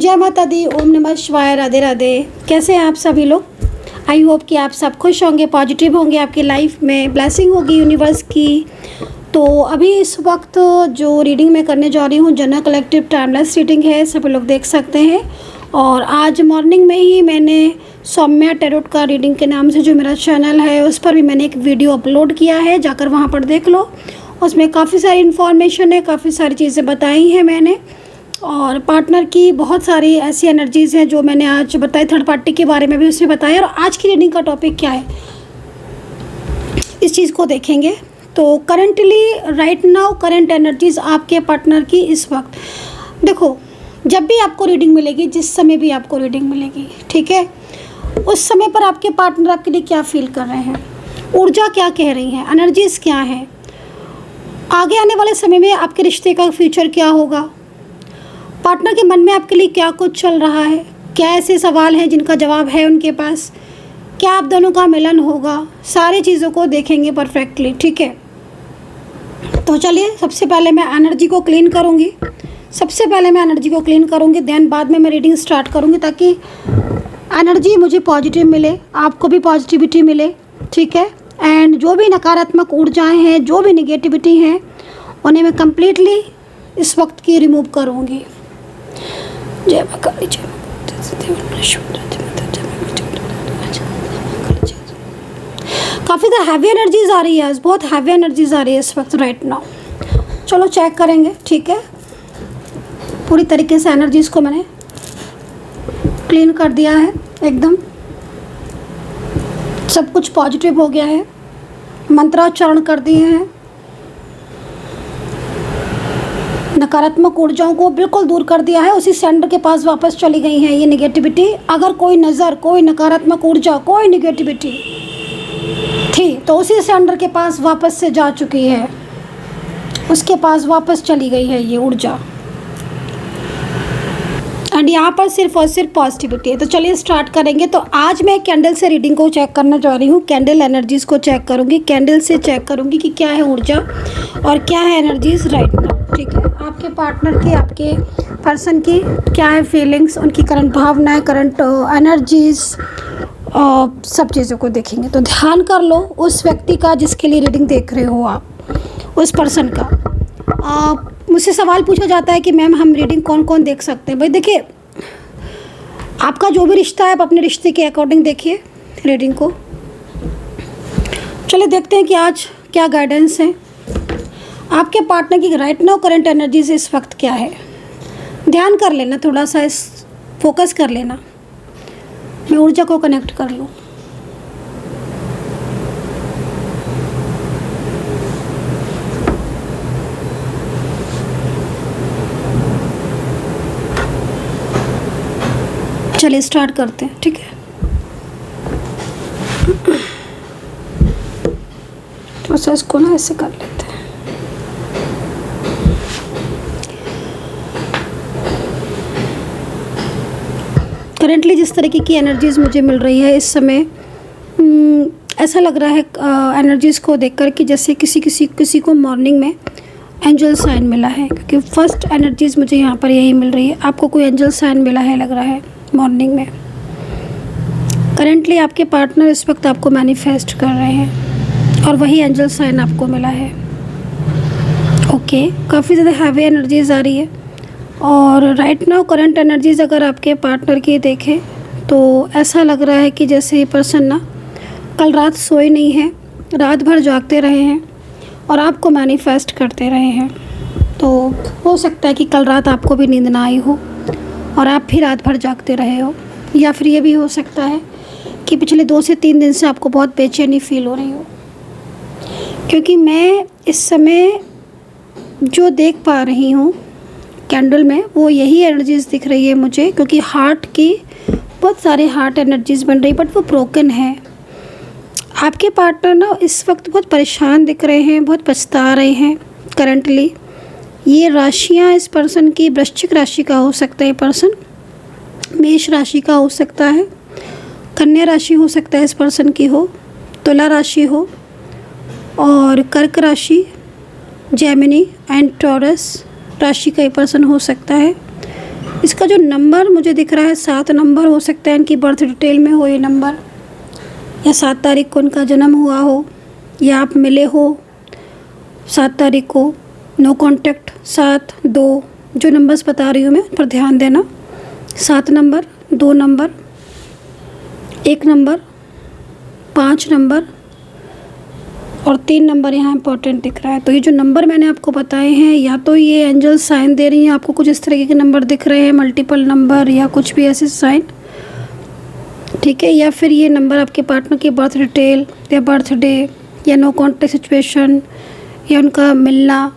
जय माता दी, ओम नमः शिवाय, राधे राधे। कैसे हैं आप सभी लोग? आई होप कि आप सब खुश होंगे, पॉजिटिव होंगे, आपकी लाइफ में ब्लेसिंग होगी यूनिवर्स की। तो अभी इस वक्त जो रीडिंग मैं करने जा रही हूँ जनरल कलेक्टिव टाइमलेस रीडिंग है, सभी लोग देख सकते हैं। और आज मॉर्निंग में ही मैंने सौम्या टैरोट का रीडिंग के नाम से जो मेरा चैनल है उस पर भी मैंने एक वीडियो अपलोड किया है, जाकर वहाँ पर देख लो। उसमें काफ़ी सारी इन्फॉर्मेशन है, काफ़ी सारी चीज़ें बताई हैं मैंने, और पार्टनर की बहुत सारी ऐसी एनर्जीज़ हैं जो मैंने आज बताई, थर्ड पार्टी के बारे में भी उसमें बताया। और आज की रीडिंग का टॉपिक क्या है इस चीज़ को देखेंगे। तो currently right now current energies आपके पार्टनर की इस वक्त, देखो जब भी आपको रीडिंग मिलेगी, जिस समय भी आपको रीडिंग मिलेगी, ठीक है, उस समय पर आपके पार्टनर आपके लिए क्या फील कर रहे हैं, ऊर्जा क्या कह रही है, एनर्जीज़ क्या है, आगे आने वाले समय में आपके रिश्ते का फ्यूचर क्या होगा, पार्टनर के मन में आपके लिए क्या कुछ चल रहा है, क्या ऐसे सवाल हैं जिनका जवाब है उनके पास, क्या आप दोनों का मिलन होगा, सारी चीज़ों को देखेंगे परफेक्टली, ठीक है। तो चलिए सबसे पहले मैं एनर्जी को क्लीन करूँगी, देन बाद में मैं रीडिंग स्टार्ट करूँगी, ताकि एनर्जी मुझे पॉजिटिव मिले, आपको भी पॉजिटिविटी मिले, ठीक है। एंड जो भी नकारात्मक ऊर्जाएं हैं, जो भी निगेटिविटी हैं, उन्हें मैं कम्प्लीटली इस वक्त की रिमूव करूँगी। जय मां काली, जय काफ़ी ज़्यादा हैवी एनर्जीज आ रही है आज, बहुत हैवी एनर्जीज आ रही है इस वक्त राइट नाउ। चलो चेक करेंगे, ठीक है। पूरी तरीके से एनर्जीज को मैंने क्लीन कर दिया है, एकदम सब कुछ पॉजिटिव हो गया है, मंत्रोच्चारण कर दिए हैं, नकारात्मक ऊर्जाओं को बिल्कुल दूर कर दिया है, उसी सेंटर के पास वापस चली गई है ये निगेटिविटी। अगर कोई नज़र, कोई नकारात्मक ऊर्जा, कोई निगेटिविटी थी तो उसी सेंटर के पास वापस से जा चुकी है, उसके पास वापस चली गई है ये ऊर्जा। एंड यहाँ पर सिर्फ और सिर्फ पॉजिटिविटी है। तो चलिए स्टार्ट करेंगे। तो आज मैं कैंडल से रीडिंग को चेक करने जा रही हूँ, कैंडल एनर्जीज़ को चेक करूँगी, कैंडल से चेक करूँगी कि क्या है ऊर्जा और क्या है एनर्जीज़ राइट नाउ, ठीक है। आपके पार्टनर की, आपके पर्सन की क्या है फीलिंग्स, उनकी करंट भावनाएं, करंट एनर्जीज़, सब चीज़ों को देखेंगे। तो ध्यान कर लो उस व्यक्ति का जिसके लिए रीडिंग देख रहे हो आप, उस पर्सन का। मुझसे सवाल पूछा जाता है कि मैम हम रीडिंग कौन कौन देख सकते हैं। भाई देखिए, आपका जो भी रिश्ता है आप अपने रिश्ते के अकॉर्डिंग देखिए रीडिंग को। चलिए देखते हैं कि आज क्या गाइडेंस है आपके पार्टनर की राइट नाउ करंट एनर्जी से इस वक्त क्या है। ध्यान कर लेना, थोड़ा सा इस फोकस कर लेना, मैं ऊर्जा को कनेक्ट कर लूँ। चलिए स्टार्ट करते हैं, ठीक है। तो इसको ना ऐसे कर लेते हैं। करेंटली जिस तरीके की एनर्जीज़ मुझे मिल रही है इस समय, ऐसा लग रहा है एनर्जीज़ को देखकर कि जैसे किसी को मॉर्निंग में एंजल साइन मिला है, क्योंकि फर्स्ट एनर्जीज़ मुझे यहाँ पर यही मिल रही है। आपको कोई एंजल साइन मिला है लग रहा है मॉर्निंग में। करेंटली आपके पार्टनर इस वक्त आपको मैनिफेस्ट कर रहे हैं और वही एंजल साइन आपको मिला है। ओके, काफ़ी ज़्यादा हैवी एनर्जीज़ आ रही है। और राइट नाउ करंट एनर्जीज़ अगर आपके पार्टनर की देखें तो ऐसा लग रहा है कि जैसे ये पर्सन ना कल रात सोए नहीं हैं, रात भर जागते रहे हैं और आपको मैनिफेस्ट करते रहे हैं। तो हो सकता है कि कल रात आपको भी नींद ना आई हो और आप भी रात भर जागते रहे हो, या फिर ये भी हो सकता है कि पिछले 2 से 3 दिन से आपको बहुत बेचैनी फील हो रही हो। क्योंकि मैं इस समय जो देख पा रही हूँ कैंडल में वो यही एनर्जीज़ दिख रही है मुझे, क्योंकि हार्ट की बहुत सारे हार्ट एनर्जीज़ बन रही, बट वो ब्रोकन है। आपके पार्टनर ना इस वक्त बहुत परेशान दिख रहे हैं, बहुत पछता रहे हैं करंटली। ये राशियाँ इस पर्सन की, वृश्चिक राशि का हो सकता है ये पर्सन, मेष राशि का हो सकता है, कन्या राशि हो सकता है इस पर्सन की हो, तुला राशि हो, और कर्क राशि, जेमिनी एंड टॉरस राशि का ये पर्सन हो सकता है। इसका जो नंबर मुझे दिख रहा है 7 नंबर हो सकता है, इनकी बर्थ डिटेल में हो ये नंबर, या 7 तारीख को इनका जन्म हुआ हो, या आप मिले हो 7 तारीख को। नो कॉन्टैक्ट 7, 2 जो नंबर्स बता रही हूँ मैं, उन पर ध्यान देना। 7 नंबर, 2 नंबर, 1 नंबर, 5 नंबर और 3 नंबर यहाँ इंपॉर्टेंट दिख रहा है। तो ये जो नंबर मैंने आपको बताए हैं, या तो ये एंजल साइन दे रही हैं आपको, कुछ इस तरीके के नंबर दिख रहे हैं, मल्टीपल नंबर या कुछ भी ऐसे साइन, ठीक है। या फिर ये नंबर आपके पार्टनर की बर्थ डिटेल या बर्थडे या नो कॉन्टैक्ट सिचुएशन या उनका मिलना,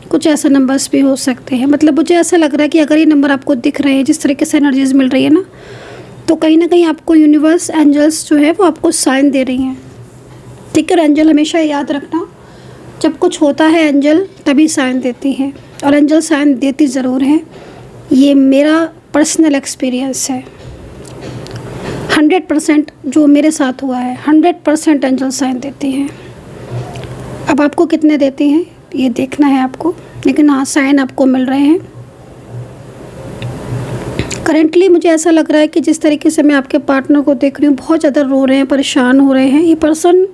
कुछ ऐसे नंबर्स भी हो सकते हैं। मतलब मुझे ऐसा लग रहा है कि अगर ये नंबर आपको दिख रहे हैं, जिस तरीके से एनर्जीज मिल रही है ना, तो कहीं ना कहीं आपको यूनिवर्स, एंजल्स जो है वो आपको साइन दे रही हैं, ठीक है। एंजल हमेशा याद रखना, जब कुछ होता है एंजल तभी साइन देती हैं, और एंजल साइन देती ज़रूर हैं। ये मेरा पर्सनल एक्सपीरियंस है, 100% जो मेरे साथ हुआ है, 100% एंजल साइन देती हैं। अब आपको कितने देती हैं ये देखना है आपको, लेकिन हाँ साइन आपको मिल रहे हैं। करेंटली मुझे ऐसा लग रहा है कि जिस तरीके से मैं आपके पार्टनर को देख रही हूँ, बहुत ज़्यादा रो रहे हैं, परेशान हो रहे हैं। ये पर्सन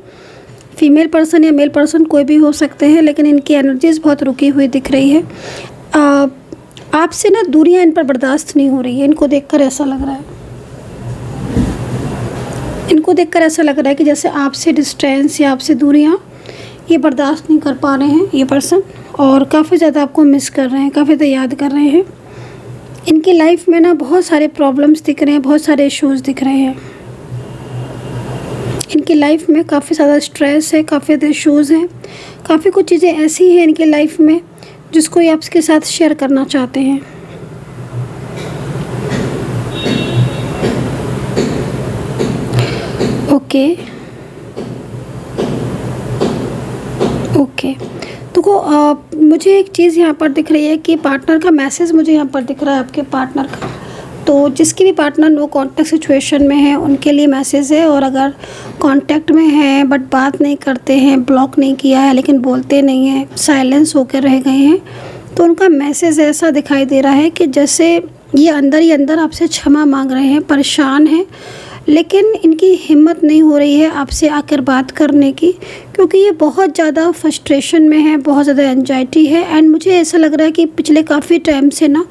फीमेल पर्सन या मेल पर्सन कोई भी हो सकते हैं, लेकिन इनकी एनर्जीज़ बहुत रुकी हुई दिख रही है। आपसे ना दूरियां इन पर बर्दाश्त नहीं हो रही है। इनको देखकर ऐसा लग रहा है, इनको देखकर ऐसा लग रहा है कि जैसे आपसे डिस्टेंस या आपसे दूरियां ये बर्दाश्त नहीं कर पा रहे हैं ये पर्सन, और काफ़ी ज़्यादा आपको मिस कर रहे हैं, काफ़ी ज़्यादा याद कर रहे हैं। इनकी लाइफ में ना बहुत सारे प्रॉब्लम्स दिख रहे हैं, बहुत सारे इश्यूज़ दिख रहे हैं। इनकी लाइफ में काफ़ी ज़्यादा स्ट्रेस है, काफ़ी ज़्यादा इश्यूज़ हैं, काफ़ी कुछ चीज़ें ऐसी हैं इनकी लाइफ में जिसको ये आपके साथ शेयर करना चाहते हैं। ओके ओके, तो मुझे एक चीज़ यहाँ पर दिख रही है कि पार्टनर का मैसेज मुझे यहाँ पर दिख रहा है, आपके पार्टनर का। तो जिसकी भी पार्टनर नो कॉन्टैक्ट सिचुएशन में है उनके लिए मैसेज है, और अगर कॉन्टैक्ट में है बट बात नहीं करते हैं, ब्लॉक नहीं किया है लेकिन बोलते नहीं हैं, साइलेंस होकर रह गए हैं, तो उनका मैसेज ऐसा दिखाई दे रहा है कि जैसे ये अंदर ही अंदर आपसे क्षमा मांग रहे हैं, परेशान हैं, लेकिन इनकी हिम्मत नहीं हो रही है आपसे आकर बात करने की, क्योंकि ये बहुत ज़्यादा फ्रस्ट्रेशन में है, बहुत ज़्यादा एंजाइटी है। एंड मुझे ऐसा लग रहा है कि पिछले काफ़ी टाइम से ना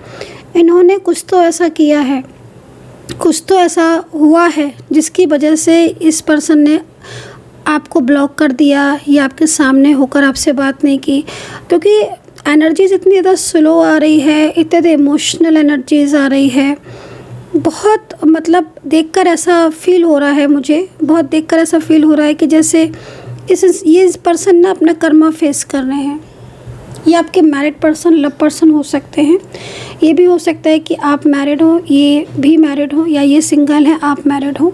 इन्होंने कुछ तो ऐसा किया है, कुछ तो ऐसा हुआ है जिसकी वजह से इस पर्सन ने आपको ब्लॉक कर दिया या आपके सामने होकर आपसे बात नहीं की, क्योंकि एनर्जीज़ इतनी ज़्यादा स्लो आ रही है, इतने ज़्यादा इमोशनल एनर्जीज़ आ रही है। बहुत मतलब देखकर ऐसा फ़ील हो रहा है, मुझे बहुत देखकर ऐसा फ़ील हो रहा है कि जैसे इस पर्सन ना अपना कर्मा फेस कर रहे हैं। ये आपके मैरिड पर्सन, लव पर्सन हो सकते हैं, ये भी हो सकता है कि आप मैरिड हो, ये भी मैरिड हो, या ये सिंगल है आप मैरिड हो।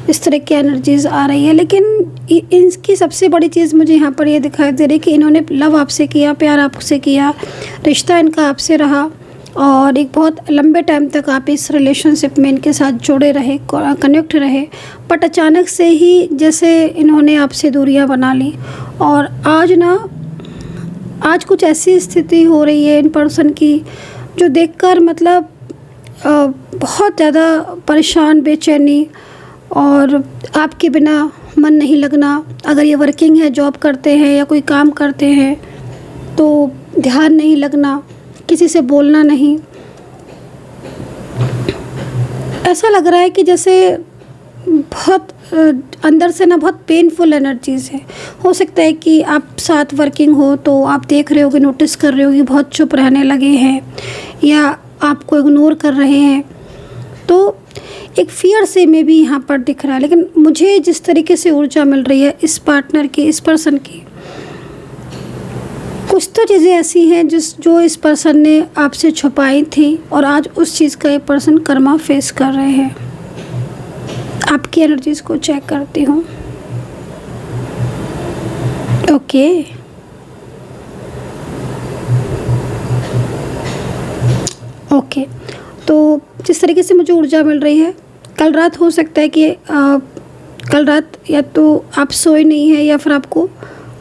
इस तरह की एनर्जीज़ आ रही है, लेकिन इनकी सबसे बड़ी चीज़ मुझे यहाँ पर ये दिखाई दे रही है कि इन्होंने लव आपसे किया, प्यार आपसे किया, रिश्ता इनका आपसे रहा, और एक बहुत लंबे टाइम तक आप इस रिलेशनशिप में इनके साथ जुड़े रहे, कनेक्ट रहे, बट अचानक से ही जैसे इन्होंने आपसे दूरियां बना ली। और आज कुछ ऐसी स्थिति हो रही है इन पर्सन की जो देखकर मतलब बहुत ज़्यादा परेशान, बेचैनी, और आपके बिना मन नहीं लगना। अगर ये वर्किंग है, जॉब करते हैं या कोई काम करते हैं, तो ध्यान नहीं लगना, किसी से बोलना नहीं। ऐसा लग रहा है कि जैसे बहुत अंदर से ना बहुत पेनफुल एनर्जीज़ है। हो सकता है कि आप साथ वर्किंग हो तो आप देख रहे होगे, नोटिस कर रहे होगे बहुत चुप रहने लगे हैं या आपको इग्नोर कर रहे हैं, तो एक फियर से में भी यहाँ पर दिख रहा है। लेकिन मुझे जिस तरीके से ऊर्जा मिल रही है इस पार्टनर की, इस पर्सन की, कुछ तो चीज़ें ऐसी हैं जो इस पर्सन ने आपसे छुपाई थी, और आज उस चीज़ का ये पर्सन कर्मा फेस कर रहे हैं। आपकी एनर्जीज़ को चेक करती हूँ। ओके, तो जिस तरीके से मुझे ऊर्जा मिल रही है, कल रात हो सकता है कि कल रात या तो आप सोए नहीं हैं या फिर आपको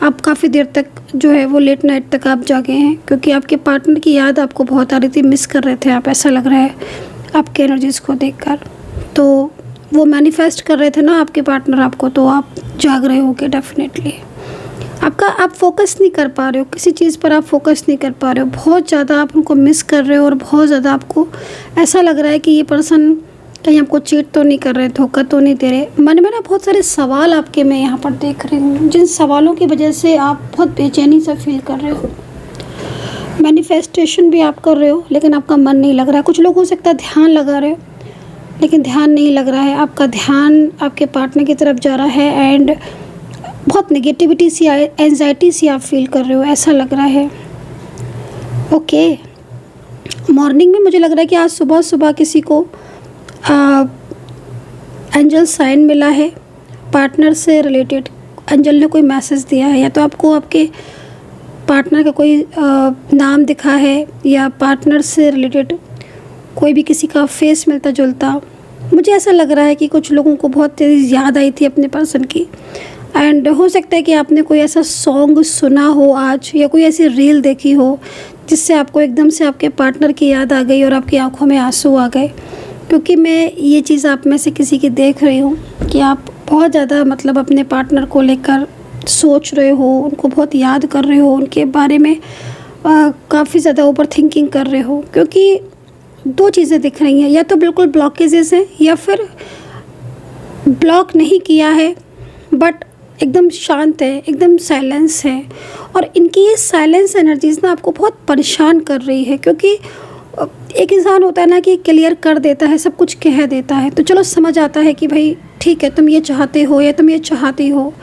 आप काफ़ी देर तक जो है वो लेट नाइट तक आप जागे हैं, क्योंकि आपके पार्टनर की याद आपको बहुत आ रही थी, मिस कर रहे थे आप, ऐसा लग रहा है आपके एनर्जीज़ को देखकर। तो वो मैनिफेस्ट कर रहे थे ना आपके पार्टनर आपको, तो आप जाग रहे होगे डेफिनेटली। आप फोकस नहीं कर पा रहे हो किसी चीज़ पर, आप फोकस नहीं कर पा रहे हो, बहुत ज़्यादा आप उनको मिस कर रहे हो, और बहुत ज़्यादा आपको ऐसा लग रहा है कि ये पर्सन कहीं आपको चीट तो नहीं कर रहे, धोखा तो नहीं दे रहे। मन में ना बहुत सारे सवाल आपके मैं यहाँ पर देख रही हूँ, जिन सवालों की वजह से आप बहुत बेचैनी सा फील कर रहे हो। मैनिफेस्टेशन भी आप कर रहे हो लेकिन आपका मन नहीं लग रहा है। कुछ लोग हो सकता है ध्यान लगा रहे हो लेकिन ध्यान नहीं लग रहा है, आपका ध्यान आपके पार्टनर की तरफ जा रहा है, एंड बहुत नेगेटिविटी सी, एंजाइटी सी आप फील कर रहे हो, ऐसा लग रहा है। ओके, मॉर्निंग में मुझे लग रहा है कि आज सुबह सुबह किसी को एंजल साइन मिला है, पार्टनर से रिलेटेड एंजल ने कोई मैसेज दिया है, या तो आपको आपके पार्टनर का कोई नाम दिखा है, या पार्टनर से रिलेटेड कोई भी किसी का फेस मिलता जुलता। मुझे ऐसा लग रहा है कि कुछ लोगों को बहुत तेज़ याद आई थी अपने पर्सन की, एंड हो सकता है कि आपने कोई ऐसा सॉन्ग सुना हो आज, या कोई ऐसी रील देखी हो जिससे आपको एकदम से आपके पार्टनर की याद आ गई और आपकी आंखों में आंसू आ गए। क्योंकि मैं ये चीज़ आप में से किसी की देख रही हूँ कि आप बहुत ज़्यादा मतलब अपने पार्टनर को लेकर सोच रहे हो, उनको बहुत याद कर रहे हो, उनके बारे में काफ़ी ज़्यादा ओवर थिंकिंग कर रहे हो। क्योंकि दो चीज़ें दिख रही हैं, या तो बिल्कुल ब्लॉकेजेस हैं, या फिर ब्लॉक नहीं किया है बट एकदम शांत है, एकदम साइलेंस है, और इनकी ये साइलेंस एनर्जीज़ ना आपको बहुत परेशान कर रही है। क्योंकि एक इंसान होता है ना कि क्लियर कर देता है, सब कुछ कह देता है, तो चलो समझ आता है कि भाई ठीक है तुम ये चाहते हो या तुम ये चाहती हो,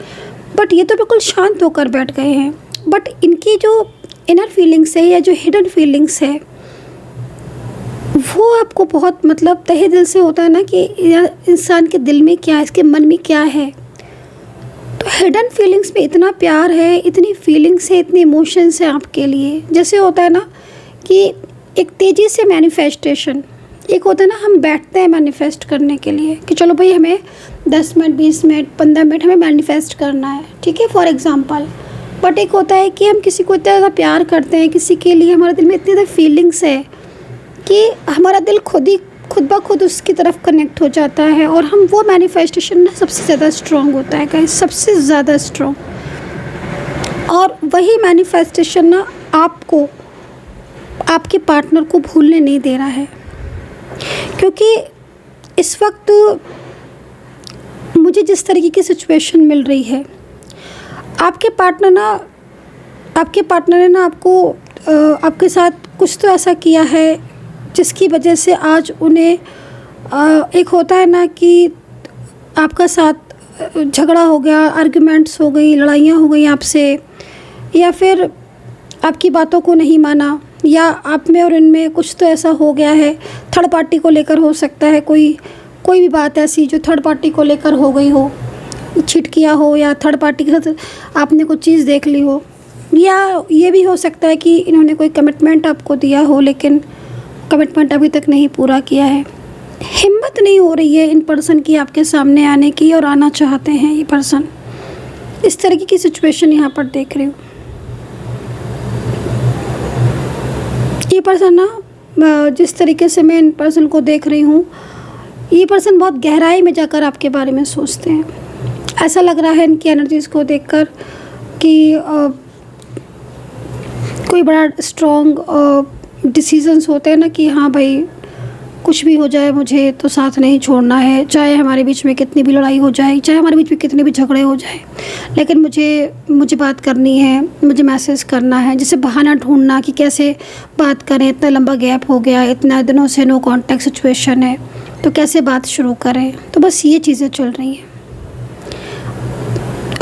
बट ये तो बिल्कुल शांत होकर बैठ गए हैं। बट इनकी जो इनर फीलिंग्स है या जो हिडन फीलिंग्स है वो आपको बहुत मतलब तहे दिल से होता है ना कि इंसान के दिल में क्या है, इसके मन में क्या है। तो हिडन फीलिंग्स में इतना प्यार है, इतनी फीलिंग्स है, इतने इमोशंस हैं आपके लिए। जैसे होता है ना कि एक तेज़ी से मैनिफेस्टेशन, एक होता है ना हम बैठते हैं मैनिफेस्ट करने के लिए कि चलो भाई हमें 10 मिनट 20 मिनट 15 मिनट हमें मैनिफेस्ट करना है, ठीक है फॉर एग्ज़ाम्पल। बट एक होता है कि हम किसी को इतना ज़्यादा प्यार करते हैं, किसी के लिए हमारे दिल में इतनी ज़्यादा फीलिंग्स है कि हमारा दिल खुद ब खुद उसकी तरफ कनेक्ट हो जाता है, और हम वो मैनिफेस्टेशन ना सबसे ज़्यादा स्ट्रॉन्ग होता है गाइस, सबसे ज़्यादा स्ट्रॉन्ग। और वही मैनिफेस्टेशन ना आपको आपके पार्टनर को भूलने नहीं दे रहा है। क्योंकि इस वक्त मुझे जिस तरीके की सिचुएशन मिल रही है, आपके पार्टनर ने ना आपको आपके साथ कुछ तो ऐसा किया है जिसकी वजह से आज उन्हें एक होता है ना कि आपका साथ झगड़ा हो गया, आर्ग्यूमेंट्स हो गई, लड़ाइयाँ हो गई आपसे, या फिर आपकी बातों को नहीं माना, या आप में और इनमें कुछ तो ऐसा हो गया है। थर्ड पार्टी को लेकर हो सकता है, कोई भी बात ऐसी जो थर्ड पार्टी को लेकर हो गई हो, छिट किया हो, या थर्ड पार्टी के साथ आपने कुछ चीज़ देख ली हो, या ये भी हो सकता है कि इन्होंने कोई कमिटमेंट आपको दिया हो लेकिन कमिटमेंट अभी तक नहीं पूरा किया है। हिम्मत नहीं हो रही है इन पर्सन की आपके सामने आने की, और आना चाहते हैं ये पर्सन। इस तरीके की सिचुएशन यहाँ पर देख रही हूँ। ये पर्सन ना जिस तरीके से मैं इन पर्सन को देख रही हूँ, ये पर्सन बहुत गहराई में जाकर आपके बारे में सोचते हैं। ऐसा लग रहा है इनकी एनर्जीज़ को देखकर कि कोई बड़ा स्ट्रॉन्ग डिसीजंस होते हैं ना कि हाँ भाई कुछ भी हो जाए मुझे तो साथ नहीं छोड़ना है, चाहे हमारे बीच में कितनी भी लड़ाई हो जाए, चाहे हमारे बीच में कितने भी झगड़े हो जाए, लेकिन मुझे बात करनी है, मुझे मैसेज करना है। जैसे बहाना ढूंढना कि कैसे बात करें, इतना लंबा गैप हो गया, इतना दिनों से नो कांटेक्ट सिचुएशन है, तो कैसे बात शुरू करें। तो बस ये चीज़ें चल रही हैं।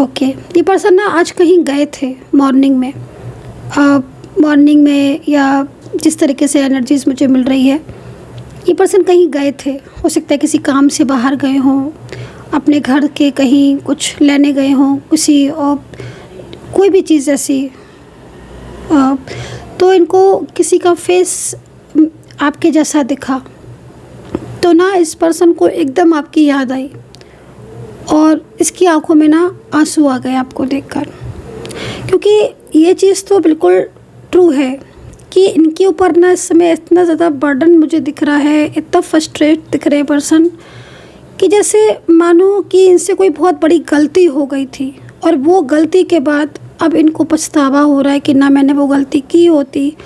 ओके, ये पर्सन ना आज कहीं गए थे मॉर्निंग में या जिस तरीके से एनर्जीज़ मुझे मिल रही है, ये पर्सन कहीं गए थे। हो सकता है किसी काम से बाहर गए हों, अपने घर के कहीं कुछ लेने गए हों, कोई भी चीज़ ऐसी। तो इनको किसी का फेस आपके जैसा दिखा, तो ना इस पर्सन को एकदम आपकी याद आई और इसकी आंखों में ना आंसू आ गए आपको देखकर। क्योंकि ये चीज़ तो बिल्कुल ट्रू है कि इनके ऊपर ना इस समय इतना ज़्यादा बर्डन मुझे दिख रहा है, इतना फ्रस्ट्रेट दिख रहे पर्सन कि जैसे मानो कि इनसे कोई बहुत बड़ी गलती हो गई थी और वो गलती के बाद अब इनको पछतावा हो रहा है कि ना मैंने वो गलती की होती,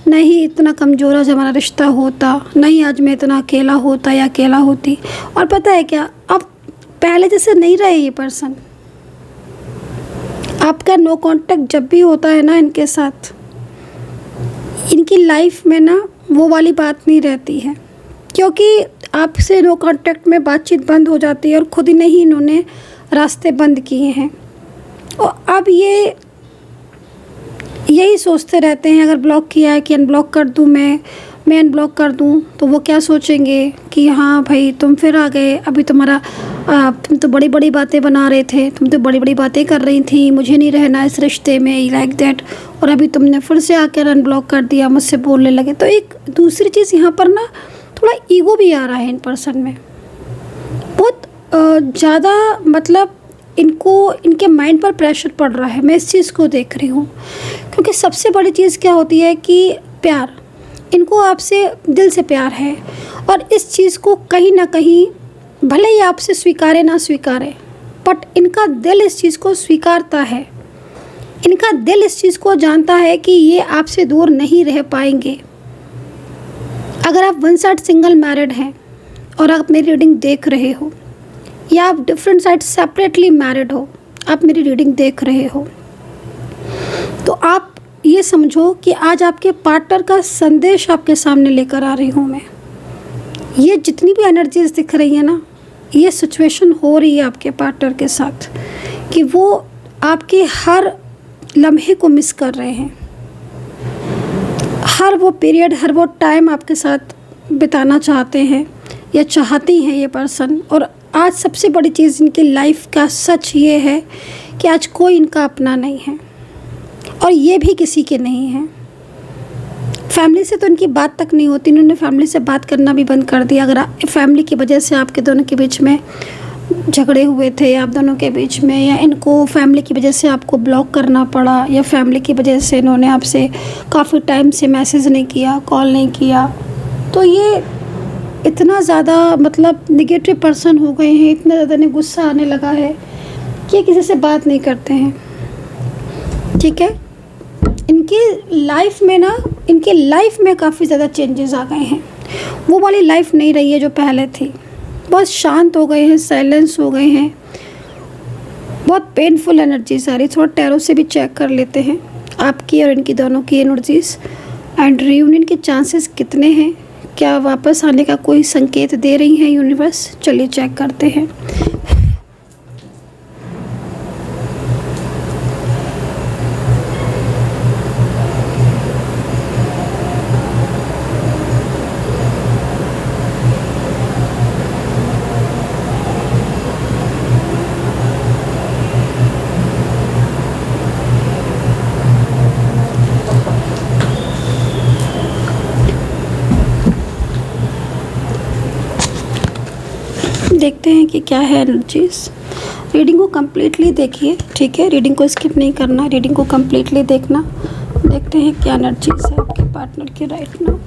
नहीं इतना कमज़ोर आज हमारा रिश्ता होता, नहीं आज मैं इतना अकेला होता या अकेला होती। और पता है क्या, अब पहले जैसे नहीं रहे ये पर्सन। आपका नो कांटेक्ट जब भी होता है ना इनके साथ, इनकी लाइफ में ना वो वाली बात नहीं रहती है, क्योंकि आपसे नो कांटेक्ट में बातचीत बंद हो जाती है और खुद ही नहीं इन्होंने रास्ते बंद किए हैं। और अब ये यही सोचते रहते हैं अगर ब्लॉक किया है कि अनब्लॉक कर दूं, मैं अनब्लॉक कर दूं तो वो क्या सोचेंगे कि हाँ भाई तुम फिर आ गए, अभी तुम तो बड़ी बड़ी बातें बना रहे थे, तुम तो बड़ी बड़ी बातें कर रही थी, मुझे नहीं रहना इस रिश्ते में, लाइक दैट, और अभी तुमने फिर से आकर अनब्लॉक कर दिया, मुझसे बोलने लगे। तो एक दूसरी चीज़ यहाँ पर ना थोड़ा ईगो भी आ रहा है इन पर्सन में, बहुत ज़्यादा, मतलब इनको इनके माइंड पर प्रेशर पड़ रहा है। मैं इस चीज़ को देख रही हूँ, क्योंकि सबसे बड़ी चीज़ क्या होती है कि प्यार, इनको आपसे दिल से प्यार है और इस चीज़ को कहीं ना कहीं भले ही आपसे स्वीकारे ना स्वीकारे, बट इनका दिल इस चीज़ को स्वीकारता है, इनका दिल इस चीज़ को जानता है कि ये आपसे दूर नहीं रह पाएंगे। अगर आप वन साइड सिंगल मैरिड हैं और आप मेरी रीडिंग देख रहे हो, या आप डिफरेंट साइड सेपरेटली मैरिड हो, आप मेरी रीडिंग देख रहे हो, तो आप ये समझो कि आज आपके पार्टनर का संदेश आपके सामने लेकर आ रही हूँ मैं। ये जितनी भी एनर्जीज दिख रही है ना, ये सिचुएशन हो रही है आपके पार्टनर के साथ कि वो आपके हर लम्हे को मिस कर रहे हैं, हर वो पीरियड, हर वो टाइम आपके साथ बिताना चाहते हैं या चाहती हैं ये पर्सन। और आज सबसे बड़ी चीज़ इनकी लाइफ का सच ये है कि आज कोई इनका अपना नहीं है और ये भी किसी के नहीं हैं। फैमिली से तो इनकी बात तक नहीं होती, इन्होंने फैमिली से बात करना भी बंद कर दिया। अगर फैमिली की वजह से आपके दोनों के बीच में झगड़े हुए थे आप दोनों के बीच में, या इनको फैमिली की वजह से आपको ब्लॉक करना पड़ा, या फैमिली की वजह से इन्होंने आपसे काफ़ी टाइम से मैसेज नहीं किया, कॉल नहीं किया, तो ये इतना ज़्यादा मतलब निगेटिव पर्सन हो गए हैं, इतना ज़्यादा इन्हें गुस्सा आने लगा है कि ये किसी से बात नहीं करते हैं। ठीक है, इनकी लाइफ में काफ़ी ज़्यादा चेंजेस आ गए हैं। वो वाली लाइफ नहीं रही है जो पहले थी, बहुत शांत हो गए हैं, साइलेंस हो गए हैं, बहुत पेनफुल एनर्जीज आ रही। थोड़ा टैरो से भी चेक कर लेते हैं आपकी और इनकी दोनों की एनर्जीज एंड रियूनियन के चांसेस कितने हैं, क्या वापस आने का कोई संकेत दे रही हैं यूनिवर्स। चलिए चेक करते हैं। देखते हैं कि क्या है एनर्जीज। रीडिंग को कम्प्लीटली देखिए, ठीक है, रीडिंग को स्किप नहीं करना, रीडिंग को कम्प्लीटली देखना। देखते हैं क्या एनर्जीज है आपके पार्टनर की राइट नाउ।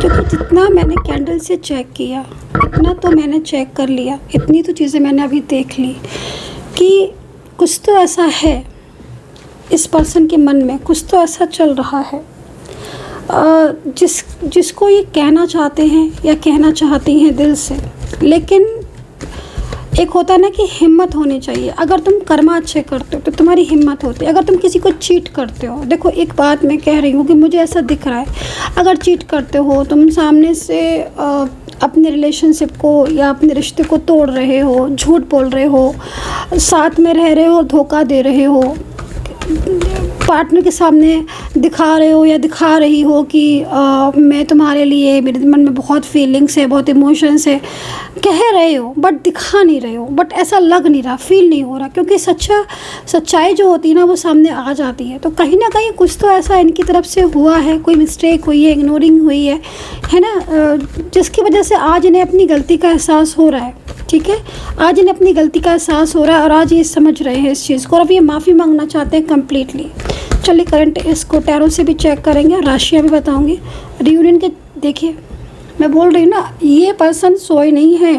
क्योंकि जितना मैंने कैंडल से चेक किया इतना तो मैंने चेक कर लिया, इतनी तो चीज़ें मैंने अभी देख ली कि कुछ तो ऐसा है इस पर्सन के मन में, कुछ तो ऐसा चल रहा है जिसको ये कहना चाहते हैं या कहना चाहती हैं दिल से। लेकिन एक होता है ना कि हिम्मत होनी चाहिए। अगर तुम कर्मा अच्छे करते हो तो तुम्हारी हिम्मत होती है। अगर तुम किसी को चीट करते हो, देखो एक बात मैं कह रही हूँ कि मुझे ऐसा दिख रहा है, अगर चीट करते हो, तुम सामने से अपने रिलेशनशिप को या अपने रिश्ते को तोड़ रहे हो, झूठ बोल रहे हो, साथ में रह रहे हो, धोखा दे रहे हो, पार्टनर के सामने दिखा रहे हो या दिखा रही हो कि मैं तुम्हारे लिए, मेरे मन में बहुत फीलिंग्स है, बहुत इमोशंस है, कह रहे हो बट दिखा नहीं रहे हो, बट ऐसा लग नहीं रहा, फील नहीं हो रहा, क्योंकि सच्चाई जो होती है ना वो सामने आ जाती है। तो कहीं ना कहीं कुछ तो ऐसा इनकी तरफ से हुआ है, कोई मिस्टेक हुई है, इग्नोरिंग हुई है ना, जिसकी वजह से आज इन्हें अपनी गलती का एहसास हो रहा है। ठीक है, आज इन्हें अपनी गलती का एहसास हो रहा है और आज ये समझ रहे हैं इस चीज़ को और अब ये माफ़ी मांगना चाहते हैं कम्प्लीटली। चलिए करंट इसको टैरो से भी चेक करेंगे, राशियाँ भी बताऊंगी रियूनियन के। देखिए मैं बोल रही हूँ ना, ये पर्सन सोए नहीं है,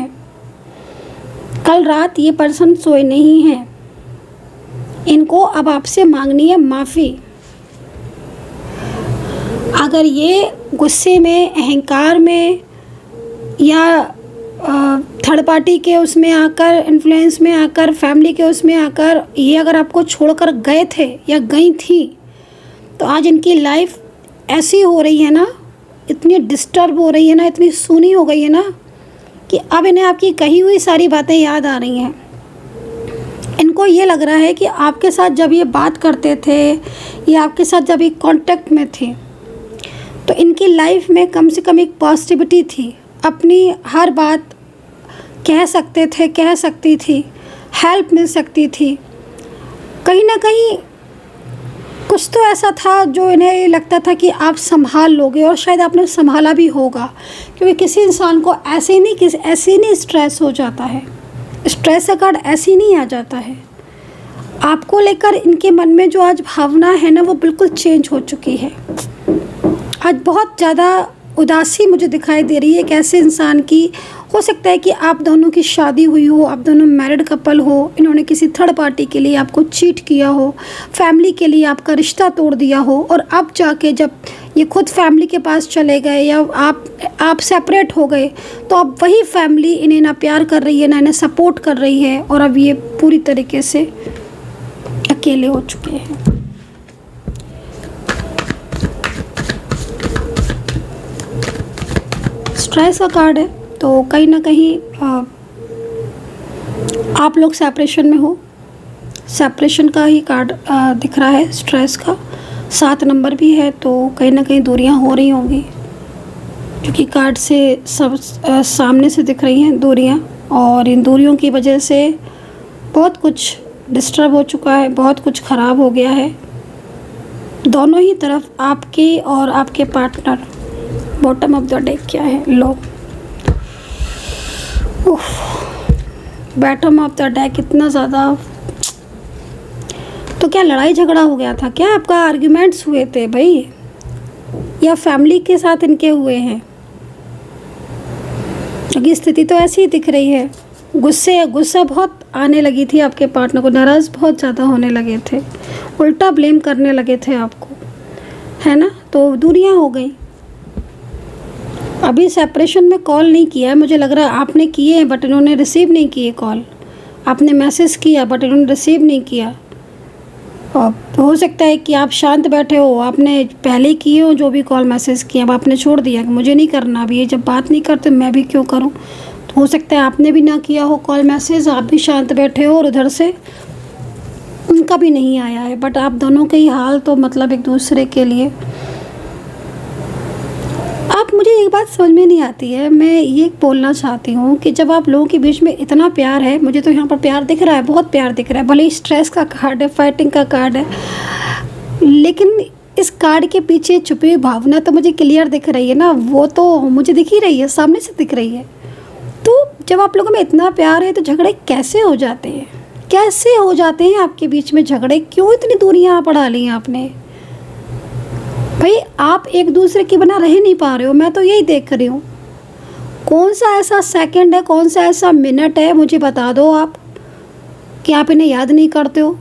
कल रात ये पर्सन सोए नहीं है, इनको अब आपसे मांगनी है माफ़ी। अगर ये गुस्से में, अहंकार में या थर्ड पार्टी के उसमें आकर, इन्फ्लुएंस में आकर, फैमिली के उसमें आकर ये अगर आपको छोड़कर गए थे या गई थी, तो आज इनकी लाइफ ऐसी हो रही है ना, इतनी डिस्टर्ब हो रही है ना, इतनी सूनी हो गई है ना कि अब इन्हें आपकी कही हुई सारी बातें याद आ रही हैं। इनको ये लग रहा है कि आपके साथ जब ये बात करते थे या आपके साथ जब ये कांटेक्ट में थे तो इनकी लाइफ में कम से कम एक पॉजिटिविटी थी, अपनी हर बात कह सकते थे, कह सकती थी, हेल्प मिल सकती थी। कहीं ना कहीं कुछ तो ऐसा था जो इन्हें लगता था कि आप संभाल लोगे और शायद आपने संभाला भी होगा, क्योंकि किसी इंसान को ऐसे नहीं स्ट्रेस हो जाता है, स्ट्रेस का कार्ड ऐसे ही नहीं आ जाता है। आपको लेकर इनके मन में जो आज भावना है ना वो बिल्कुल चेंज हो चुकी है। आज बहुत ज़्यादा उदासी मुझे दिखाई दे रही है एक ऐसे इंसान की। हो सकता है कि आप दोनों की शादी हुई हो, आप दोनों मैरिड कपल हो, इन्होंने किसी थर्ड पार्टी के लिए आपको चीट किया हो, फैमिली के लिए आपका रिश्ता तोड़ दिया हो और अब जाके जब ये खुद फैमिली के पास चले गए या आप सेपरेट हो गए तो अब वही फैमिली इन्हें ना प्यार कर रही है, ना इन्हें सपोर्ट कर रही है और अब ये पूरी तरीके से अकेले हो चुके हैं। स्ट्रेस का कार्ड है, तो कहीं ना कहीं आप लोग सेपरेशन में हो, सेपरेशन का ही कार्ड दिख रहा है स्ट्रेस का। 7 नंबर भी है, तो कहीं ना कहीं दूरियां हो रही होंगी, क्योंकि कार्ड से सब सामने से दिख रही हैं दूरियां, और इन दूरियों की वजह से बहुत कुछ डिस्टर्ब हो चुका है, बहुत कुछ ख़राब हो गया है दोनों ही तरफ, आपके और आपके partner. Bottom of the deck क्या है? लो। बॉटम ऑफ द डेक इतना ज़्यादा, तो क्या लड़ाई झगड़ा हो गया था क्या? आपका आर्ग्यूमेंट्स हुए थे भाई, या फैमिली के साथ इनके हुए हैं? क्योंकि स्थिति तो ऐसी ही दिख रही है। गुस्सा बहुत आने लगी थी आपके पार्टनर को, नाराज़ बहुत ज़्यादा होने लगे थे, उल्टा ब्लेम करने लगे थे आपको, है ना? तो दूरियां हो गई। अभी सेपरेशन में कॉल नहीं किया है, मुझे लग रहा है आपने किए हैं बट इन्होंने रिसीव नहीं किए कॉल। आपने मैसेज किया बट इन्होंने रिसीव नहीं किया। और हो सकता है कि आप शांत बैठे हो, आपने पहले किए हो जो भी कॉल मैसेज किए, अब आपने छोड़ दिया कि मुझे नहीं करना, अभी ये जब बात नहीं करते मैं भी क्यों करूं। तो हो सकता है आपने भी ना किया हो कॉल मैसेज, आप भी शांत बैठे हो और उधर से उनका भी नहीं आया है। बट आप दोनों के ही हाल तो मतलब एक दूसरे के लिए। आप, मुझे एक बात समझ में नहीं आती है, मैं ये बोलना चाहती हूँ कि जब आप लोगों के बीच में इतना प्यार है, मुझे तो यहाँ पर प्यार दिख रहा है, बहुत प्यार दिख रहा है, भले ही स्ट्रेस का कार्ड है, फाइटिंग का कार्ड है, लेकिन इस कार्ड के पीछे छुपी हुई भावना तो मुझे क्लियर दिख रही है ना, वो तो मुझे दिख ही रही है, सामने से दिख रही है। तो जब आप लोगों में इतना प्यार है तो झगड़े कैसे हो जाते हैं? कैसे हो जाते हैं आपके बीच में झगड़े? क्यों इतनी दूरियाँ बढ़ा ली हैं आपने? भाई आप एक दूसरे के बिना रह नहीं पा रहे हो, मैं तो यही देख रही हूँ। कौन सा ऐसा सेकंड है, कौन सा ऐसा मिनट है, मुझे बता दो आप कि आप इन्हें याद नहीं करते हो।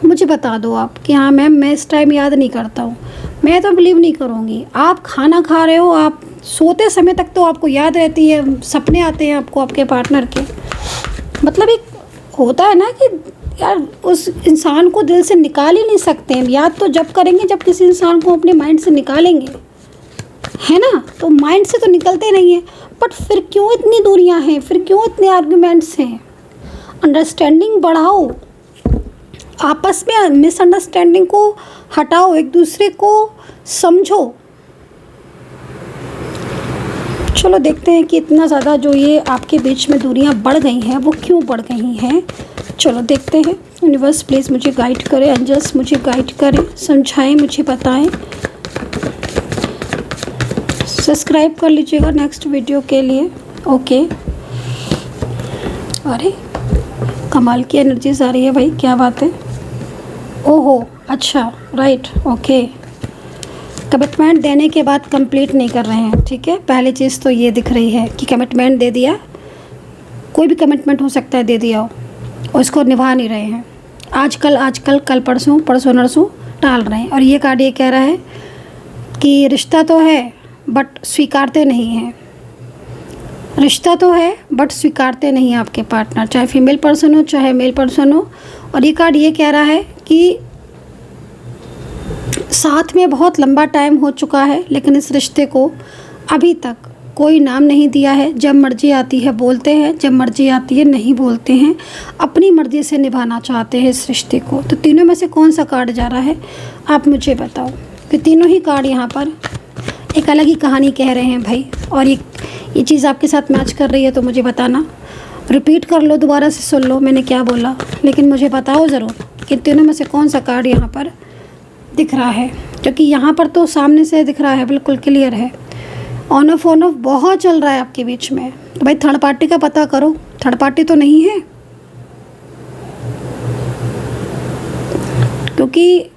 मुझे बता दो आप कि हाँ मैम मैं इस टाइम याद नहीं करता हूँ। मैं तो बिलीव नहीं करूँगी। आप खाना खा रहे हो, आप सोते समय तक तो आपको याद रहती है, सपने आते हैं आपको आपके पार्टनर के। मतलब एक होता है ना कि यार उस इंसान को दिल से निकाल ही नहीं सकते हैं। याद तो जब करेंगे जब किसी इंसान को अपने माइंड से निकालेंगे, है ना? तो माइंड से तो निकलते नहीं हैं। बट फिर क्यों इतनी दूरियां हैं, फिर क्यों इतने आर्ग्यूमेंट्स हैं? अंडरस्टैंडिंग बढ़ाओ, आपस में मिसअंडरस्टैंडिंग को हटाओ, एक दूसरे को समझो। चलो देखते हैं कि इतना ज़्यादा जो ये आपके बीच में दूरियां बढ़ गई हैं वो क्यों बढ़ गई हैं। चलो देखते हैं। यूनिवर्स प्लीज़ मुझे गाइड करें, एंजल्स मुझे गाइड करें, समझाएं, मुझे बताएं। सब्सक्राइब कर लीजिएगा नेक्स्ट वीडियो के लिए। ओके, अरे कमाल की एनर्जीज आ रही है भाई, क्या बात है। ओहो अच्छा, राइट, ओके। कमिटमेंट देने के बाद कंप्लीट नहीं कर रहे हैं, ठीक है। पहली चीज़ तो ये दिख रही है कि कमिटमेंट दे दिया, कोई भी कमिटमेंट हो सकता है, दे दिया हो और इसको निभा नहीं रहे हैं। आजकल कल परसों नरसों टाल रहे हैं। और ये कार्ड ये कह रहा है कि रिश्ता तो है बट स्वीकारते नहीं हैं। रिश्ता तो है बट स्वीकारते नहीं हैं आपके पार्टनर, चाहे फीमेल पर्सन हो चाहे मेल पर्सन हो। और ये कार्ड ये कह रहा है कि साथ में बहुत लंबा टाइम हो चुका है लेकिन इस रिश्ते को अभी तक कोई नाम नहीं दिया है। जब मर्जी आती है बोलते हैं, जब मर्जी आती है नहीं बोलते हैं। अपनी मर्ज़ी से निभाना चाहते हैं इस रिश्ते को। तो तीनों में से कौन सा कार्ड जा रहा है आप मुझे बताओ, कि तीनों ही कार्ड यहाँ पर एक अलग ही कहानी कह रहे हैं भाई। और ये चीज़ आपके साथ मैच कर रही है तो मुझे बताना, रिपीट कर लो, दोबारा से सुन लो मैंने क्या बोला, लेकिन मुझे बताओ ज़रूर कि तीनों में से कौन सा कार्ड यहाँ पर दिख रहा है। क्योंकि यहाँ पर तो सामने से दिख रहा है, बिल्कुल क्लियर है। ऑन ऑफ बहुत चल रहा है आपके बीच में। तो भाई थर्ड पार्टी का पता करो, थर्ड पार्टी तो नहीं है। क्योंकि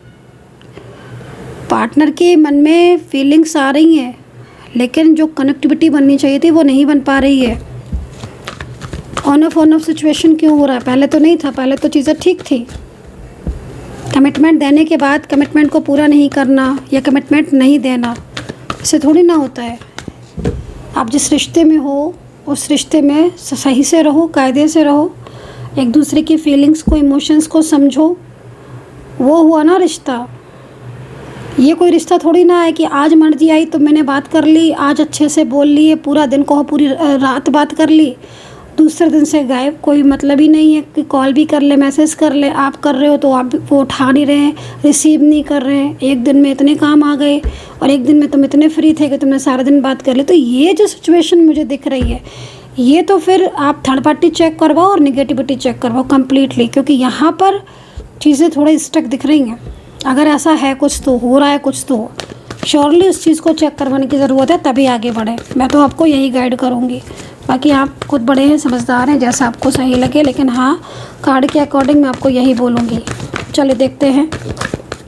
पार्टनर के मन में फीलिंग्स आ रही हैं लेकिन जो कनेक्टिविटी बननी चाहिए थी वो नहीं बन पा रही है। ऑन ऑफ सिचुएशन क्यों हो रहा है? पहले तो नहीं था, पहले तो चीज़ें ठीक थी। कमिटमेंट देने के बाद कमिटमेंट को पूरा नहीं करना या कमिटमेंट नहीं देना, इससे थोड़ी ना होता है। आप जिस रिश्ते में हो उस रिश्ते में सही से रहो, कायदे से रहो, एक दूसरे की फीलिंग्स को, इमोशंस को समझो। वो हुआ ना रिश्ता। ये कोई रिश्ता थोड़ी ना है कि आज मर्जी आई तो मैंने बात कर ली, आज अच्छे से बोल लिए, पूरा दिन कहो, पूरी रात बात कर ली, दूसरे दिन से गायब। कोई मतलब ही नहीं है कि कॉल भी कर ले, मैसेज कर ले, आप कर रहे हो तो आप वो उठा नहीं रहे हैं, रिसीव नहीं कर रहे हैं। एक दिन में इतने काम आ गए और एक दिन में तुम इतने फ्री थे कि तुमने सारा दिन बात कर ली। तो ये जो सिचुएशन मुझे दिख रही है, ये तो फिर आप थर्ड पार्टी चेक करवाओ और निगेटिविटी चेक करवाओ कम्प्लीटली। क्योंकि यहाँ पर चीज़ें थोड़ी स्टक दिख रही हैं। अगर ऐसा है कुछ तो हो रहा है, कुछ तो श्योरली उस चीज़ को चेक करवाने की ज़रूरत है, तभी आगे बढ़े। मैं तो आपको यही गाइड करूँगी। बाकी आप खुद बड़े हैं, समझदार हैं, जैसा आपको सही लगे, लेकिन हाँ कार्ड के अकॉर्डिंग मैं आपको यही बोलूँगी। चलिए देखते हैं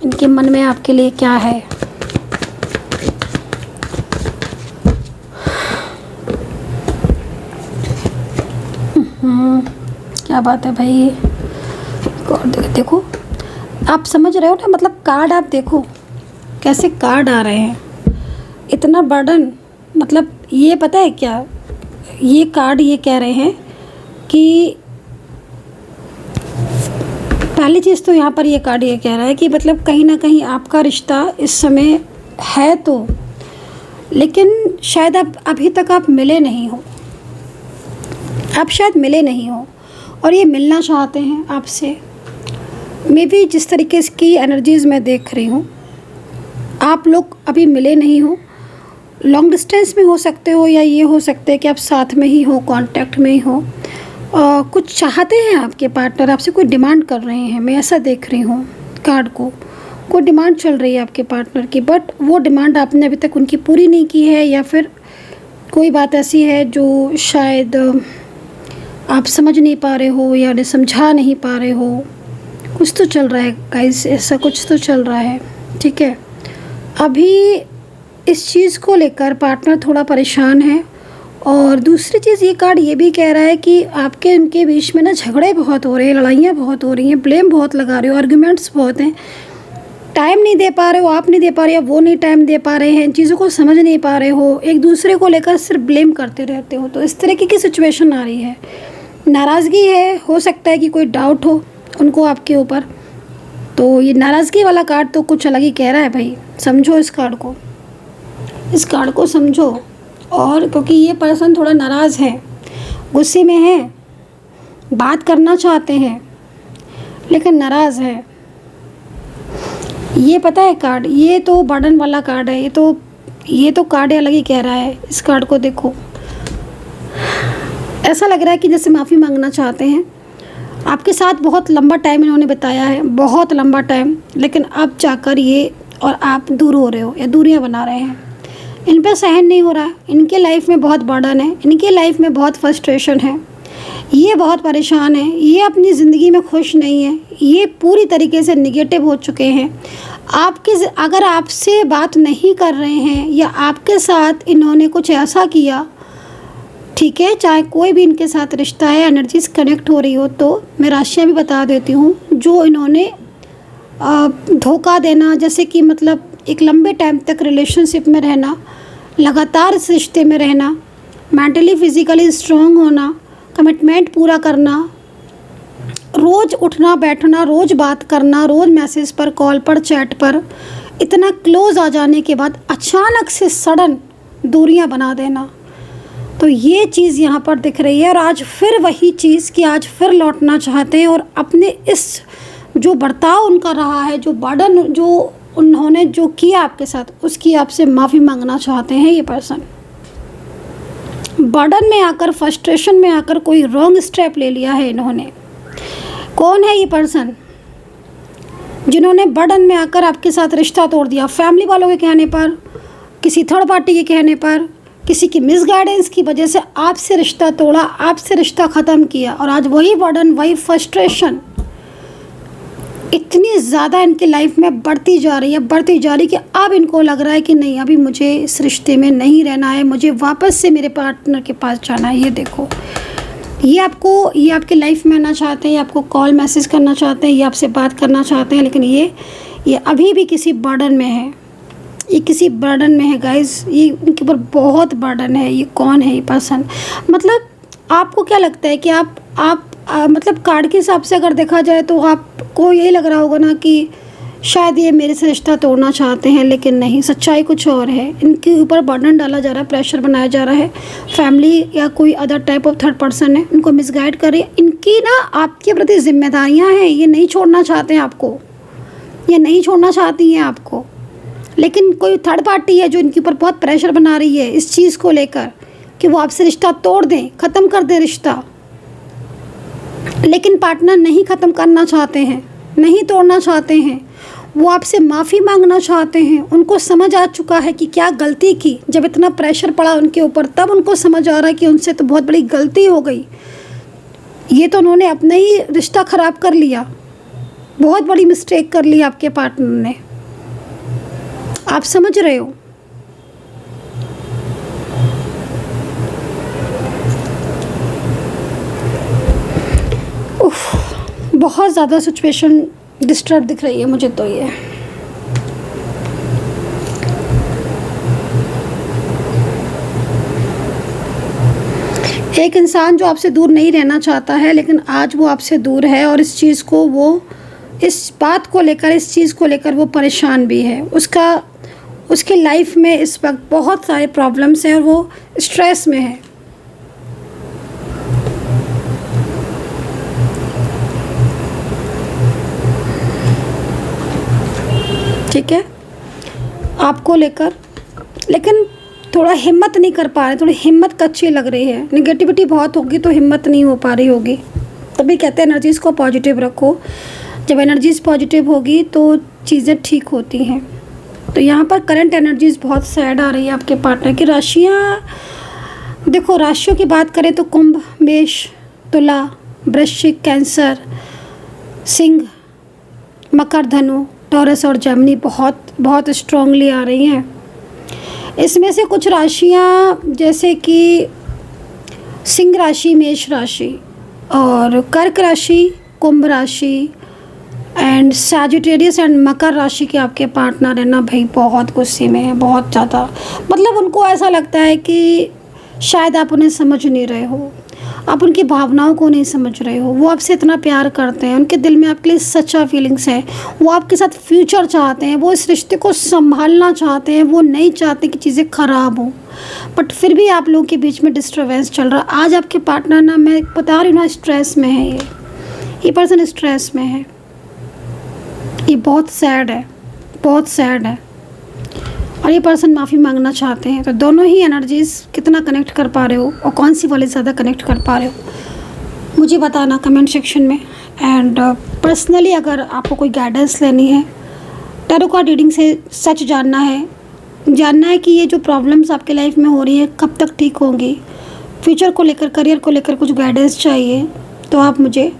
इनके मन में आपके लिए क्या है। क्या बात है भाई। देखो आप समझ रहे हो ना, मतलब कार्ड आप देखो कैसे कार्ड आ रहे हैं, इतना बर्डन। मतलब ये पता है क्या, ये कार्ड ये कह रहे हैं कि पहली चीज़ तो यहाँ पर ये कार्ड ये कह रहा है कि मतलब कहीं ना कहीं आपका रिश्ता इस समय है तो, लेकिन शायद अभी तक आप मिले नहीं हो, आप शायद मिले नहीं हो और ये मिलना चाहते हैं आपसे। मे बी जिस तरीके की एनर्जीज़ मैं देख रही हूँ, आप लोग अभी मिले नहीं हो। लॉन्ग डिस्टेंस में हो सकते हो या ये हो सकते हैं कि आप साथ में ही हो, कांटेक्ट में ही हो। कुछ चाहते हैं आपके पार्टनर, आपसे कोई डिमांड कर रहे हैं, मैं ऐसा देख रही हूँ कार्ड को। कोई डिमांड चल रही है आपके पार्टनर की, बट वो डिमांड आपने अभी तक उनकी पूरी नहीं की है, या फिर कोई बात ऐसी है जो शायद आप समझ नहीं पा रहे हो या उन्हें समझा नहीं पा रहे हो। कुछ तो चल रहा है गाइस, ऐसा कुछ तो चल रहा है, ठीक है। अभी इस चीज़ को लेकर पार्टनर थोड़ा परेशान है। और दूसरी चीज़ ये कार्ड ये भी कह रहा है कि आपके उनके बीच में ना झगड़े बहुत हो रहे हैं, लड़ाइयाँ बहुत हो रही हैं, ब्लेम बहुत लगा रहे हो, आर्गुमेंट्स बहुत हैं। टाइम नहीं दे पा रहे हो, आप नहीं दे पा रहे हो, वो नहीं टाइम दे पा रहे हैं, इन चीज़ों को समझ नहीं पा रहे हो, एक दूसरे को लेकर सिर्फ ब्लेम करते रहते हो। तो इस तरीके की सिचुएशन आ रही है, नाराज़गी है, हो सकता है कि कोई डाउट हो उनको आपके ऊपर। तो ये नाराज़गी वाला कार्ड तो कुछ अलग ही कह रहा है भाई। समझो इस कार्ड को, इस कार्ड को समझो। और क्योंकि ये पर्सन थोड़ा नाराज़ है, गुस्से में है, बात करना चाहते हैं, लेकिन नाराज़ है। ये पता है कार्ड, ये तो बर्डन वाला कार्ड है, ये तो कार्ड अलग ही कह रहा है। इस कार्ड को देखो, ऐसा लग रहा है कि जैसे माफ़ी मांगना चाहते हैं। आपके साथ बहुत लंबा टाइम इन्होंने बिताया है, बहुत लंबा टाइम, लेकिन अब जाकर ये और आप दूर हो रहे हो या दूरियां बना रहे हैं। इन पर सहन नहीं हो रहा है, इनके लाइफ में बहुत बर्डन है, इनके लाइफ में बहुत फ्रस्ट्रेशन है, ये बहुत परेशान है, ये अपनी ज़िंदगी में खुश नहीं है, ये पूरी तरीके से निगेटिव हो चुके हैं। अगर आपसे बात नहीं कर रहे हैं या आपके साथ इन्होंने कुछ ऐसा किया, ठीक है, चाहे कोई भी इनके साथ रिश्ता है, एनर्जीज कनेक्ट हो रही हो, तो मैं राशियाँ भी बता देती हूँ। जो इन्होंने धोखा देना, जैसे कि मतलब एक लंबे टाइम तक रिलेशनशिप में रहना, लगातार इस रिश्ते में रहना, मेंटली फिजिकली स्ट्रांग होना, कमिटमेंट पूरा करना, रोज़ उठना बैठना, रोज़ बात करना, रोज़ मैसेज पर, कॉल पर, चैट पर, इतना क्लोज आ जाने के बाद अचानक से सडन दूरियां बना देना, तो ये चीज़ यहाँ पर दिख रही है। और आज फिर वही चीज़ कि आज फिर लौटना चाहते हैं और अपने इस जो बर्ताव उनका रहा है, जो बर्डन जो उन्होंने जो किया आपके साथ, उसकी आपसे माफ़ी मांगना चाहते हैं। ये पर्सन बर्डन में आकर, फ्रस्ट्रेशन में आकर कोई रॉन्ग स्टेप ले लिया है इन्होंने। कौन है ये पर्सन जिन्होंने बर्डन में आकर आपके साथ रिश्ता तोड़ दिया? फैमिली वालों के कहने पर, किसी थर्ड पार्टी के कहने पर, किसी की मिसगाइडेंस की वजह से आपसे रिश्ता तोड़ा, आपसे रिश्ता ख़त्म किया, और आज वही बर्डन, वही फ्रस्ट्रेशन इतनी ज़्यादा इनकी लाइफ में बढ़ती जा रही है कि अब इनको लग रहा है कि नहीं, अभी मुझे इस रिश्ते में नहीं रहना है, मुझे वापस से मेरे पार्टनर के पास जाना है। ये देखो, ये आपके लाइफ में आना चाहते हैं, ये आपको कॉल मैसेज करना चाहते हैं, ये आपसे बात करना चाहते हैं, लेकिन ये अभी भी किसी बर्डन में है, ये किसी बर्डन में है गाइस। ये इनके ऊपर बहुत बर्डन है। ये कौन है ये पर्सन? मतलब आपको क्या लगता है कि आप मतलब कार्ड के हिसाब से अगर देखा जाए तो आपको यही लग रहा होगा ना कि शायद ये मेरे से रिश्ता तोड़ना चाहते हैं, लेकिन नहीं, सच्चाई कुछ और है। इनके ऊपर बर्डन डाला जा रहा है, प्रेशर बनाया जा रहा है, फैमिली या कोई other type of third person है इनको मिसगाइड कर रही है। इनकी ना आपके प्रति जिम्मेदारियां हैं, ये नहीं छोड़ना चाहते हैं आपको, ये नहीं छोड़ना चाहती हैं आपको, लेकिन कोई थर्ड पार्टी है जो इनके ऊपर बहुत प्रेशर बना रही है इस चीज़ को लेकर कि वो आपसे रिश्ता तोड़ दें, ख़त्म कर दें रिश्ता। लेकिन पार्टनर नहीं ख़त्म करना चाहते हैं, नहीं तोड़ना चाहते हैं, वो आपसे माफ़ी मांगना चाहते हैं। उनको समझ आ चुका है कि क्या गलती की, जब इतना प्रेशर पड़ा उनके ऊपर तब उनको समझ आ रहा है कि उनसे तो बहुत बड़ी गलती हो गई, ये तो उन्होंने अपना ही रिश्ता ख़राब कर लिया, बहुत बड़ी मिस्टेक कर ली आपके पार्टनर ने। आप समझ रहे हो? बहुत ज़्यादा सिचुएशन डिस्टर्ब दिख रही है मुझे तो। ये एक इंसान जो आपसे दूर नहीं रहना चाहता है, लेकिन आज वो आपसे दूर है और इस चीज़ को वो, इस बात को लेकर, इस चीज़ को लेकर वो परेशान भी है। उसके लाइफ में इस वक्त बहुत सारे प्रॉब्लम्स हैं और वो स्ट्रेस में है। ठीक है, आपको लेकर, लेकिन थोड़ा हिम्मत नहीं कर पा रहे, थोड़ी हिम्मत कच्ची लग रही है। नेगेटिविटी बहुत होगी तो हिम्मत नहीं हो पा रही होगी, तभी कहते हैं एनर्जीज़ को पॉजिटिव रखो। जब एनर्जीज़ पॉजिटिव होगी तो चीज़ें ठीक होती हैं। तो यहाँ पर करंट एनर्जीज़ बहुत सैड आ रही है आपके पार्टनर की। राशियाँ देखो, राशियों की बात करें तो कुंभ, मेष, तुला, वृश्चिक, कैंसर, सिंह, मकर, धनु, टॉरस और जेमिनी बहुत स्ट्रांगली आ रही हैं। इसमें से कुछ राशियाँ जैसे कि सिंह राशि, मेष राशि और कर्क राशि, कुंभ राशि एंड सैजिटेरियस एंड मकर राशि के आपके पार्टनर है ना भाई, बहुत गुस्से में है, बहुत ज़्यादा। मतलब उनको ऐसा लगता है कि शायद आप उन्हें समझ नहीं रहे हो, आप उनकी भावनाओं को नहीं समझ रहे हो। वो आपसे इतना प्यार करते हैं, उनके दिल में आपके लिए सच्चा फीलिंग्स है, वो आपके साथ फ्यूचर चाहते हैं, वो इस रिश्ते को संभालना चाहते हैं, वो नहीं चाहते कि चीज़ें ख़राब हों, बट फिर भी आप लोगों के बीच में डिस्टर्बेंस चल रहा है। आज आपके पार्टनर ना, मैं बता रही हूँ ना, स्ट्रेस में है। ये पर्सन स्ट्रेस में है। ये बहुत सैड है, बहुत सैड है। और ये पर्सन माफ़ी मांगना चाहते हैं। तो दोनों ही एनर्जीज़ कितना कनेक्ट कर पा रहे हो और कौन सी वाले ज़्यादा कनेक्ट कर पा रहे हो, मुझे बताना कमेंट सेक्शन में। एंड पर्सनली अगर आपको कोई गाइडेंस लेनी है, टैरो कार्ड रीडिंग से सच जानना है कि ये जो प्रॉब्लम्स आपके लाइफ में हो रही है कब तक ठीक होंगी, फ्यूचर को लेकर, करियर को लेकर कुछ गाइडेंस चाहिए, तो आप मुझे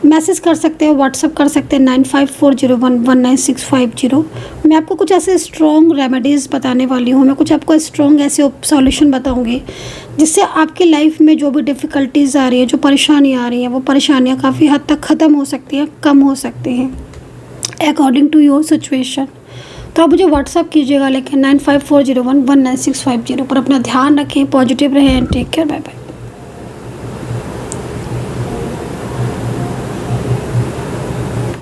मैसेज कर सकते हो, व्हाट्सअप कर सकते हैं 9540119650। मैं आपको कुछ ऐसे स्ट्रॉन्ग रेमेडीज़ बताने वाली हूँ, मैं कुछ आपको स्ट्रॉन्ग ऐसे सॉल्यूशन बताऊँगी जिससे आपकी लाइफ में जो भी डिफ़िकल्टीज़ आ रही है, जो परेशानियाँ आ रही हैं, वो परेशानियाँ काफ़ी हद तक ख़त्म हो सकती हैं, कम हो सकती हैं अकॉर्डिंग टू योर सिचुएशन। तो आप मुझे व्हाट्सअप कीजिएगा, लेकिन 9540119650 पर। अपना ध्यान रखें, पॉजिटिव रहें and take care, bye bye.